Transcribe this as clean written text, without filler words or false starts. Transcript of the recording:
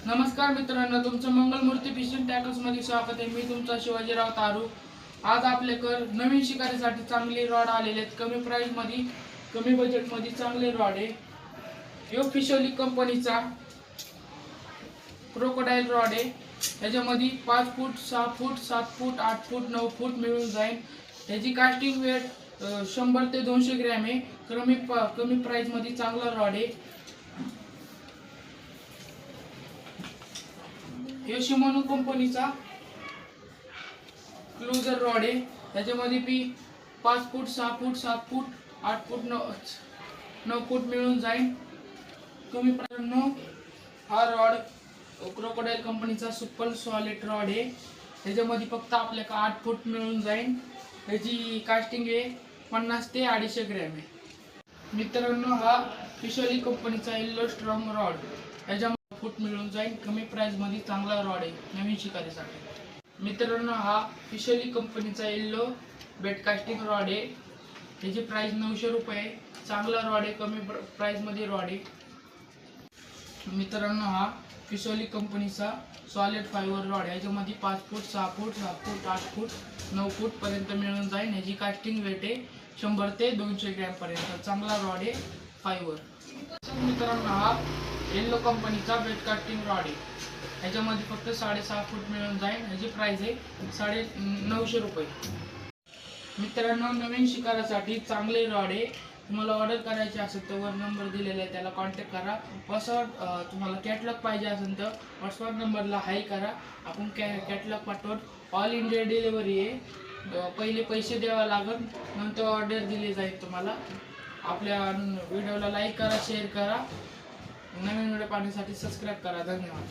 नमस्कार मित्रांनो, तुमचं मंगलमूर्ती फिशिंग टॅकल्स मध्ये स्वागत आहे। मी तुमचा शिवाजीराव तारू। आज आपल्याकडे नवीन शिकारीसाठी चांगले रॉड आलेले आहेत। कमी प्राइस मध्ये, कमी बजेट मध्ये चांगले रॉड आहे। यो फिशोली कंपनीचा क्रोकोडाईल रॉड आहे। याच्यामध्ये 5 फूट, 6 फूट, 7 फूट, 8 फूट, 9 फूट मिळून जाईल। याची कास्टिंग वेट 100 ते 200 ग्रॅम आहे। कमी प्राइस मध्ये चांगला रॉड आहे। हे शिमानो कंपनीचा क्लोजर रॉड आहे। त्याच्यामध्ये बी 5 फूट, 6 फूट, 7 फूट, 8 फूट, 9 फूट मिळून जाईल। कमी प्राइस हा रॉड क्रोकोडाईल कंपनीचा सुपर सॉलिड रॉड आहे। त्याच्यामध्ये फक्त आपल्याला 8 फूट मिळून जाईल। याची कास्टिंग आहे 50 ते 250 ग्रॅम आहे। मित्रांनो, हा फिशोली कंपनीचा येल्लो स्ट्रॉंग रॉड, याच्यामध्ये फूट मिळून जाईल। कमी प्राइस मध्ये चांगला रॉड आहे नवीन शिकारीसाठी। मित्रांनो, हा फिशोली कंपनीचा येल्लो बेट कास्टिंग रॉड आहे। त्याची प्राइस 900 रुपये। चांगला रॉड आहे, कमी प्राइस मध्ये रॉड आहे। मित्रांनो, हा फिशोली कंपनीचा सॉलिड फायबर रॉड आहे। याच्यामध्ये 5 फूट, 6 फूट, 7 फूट, 8 फूट, 9 फूट पर्यंत मिळून जाईल। याची कास्टिंग वेट आहे 100 ते 200 ग्रॅम पर्यंत। चांगला रॉड आहे फायबर। मित्रांनो, हा येल्लो कंपनीचा बेट कास्टिंग रॉड आहे। याच्यामध्ये फक्त 6.5 फूट मिळून जाईल। याची प्राइस आहे 950 रुपये। मित्रांनो, नवीन शिकारासाठी चांगले रॉड आहे। तुम्हाला ऑर्डर करायची असेल तर वर नंबर दिलेला आहे, त्याला कॉन्टॅक्ट करा। व्हॉट्सअप तुम्हाला कॅटलॉग पाहिजे असेल तर व्हॉट्सअप नंबरला हाय करा। आपण कॅटलॉग पाठवून ऑल इंडिया डिलिव्हरी आहे। पहिले पैसे द्यावे लागेल, नंतर ऑर्डर दिली जाईल तुम्हाला। आपल्या व्हिडिओला लाईक करा, शेअर करा। नवीन व्हिडिओ पाहण्यासाठी सबस्क्राईब करा। धन्यवाद।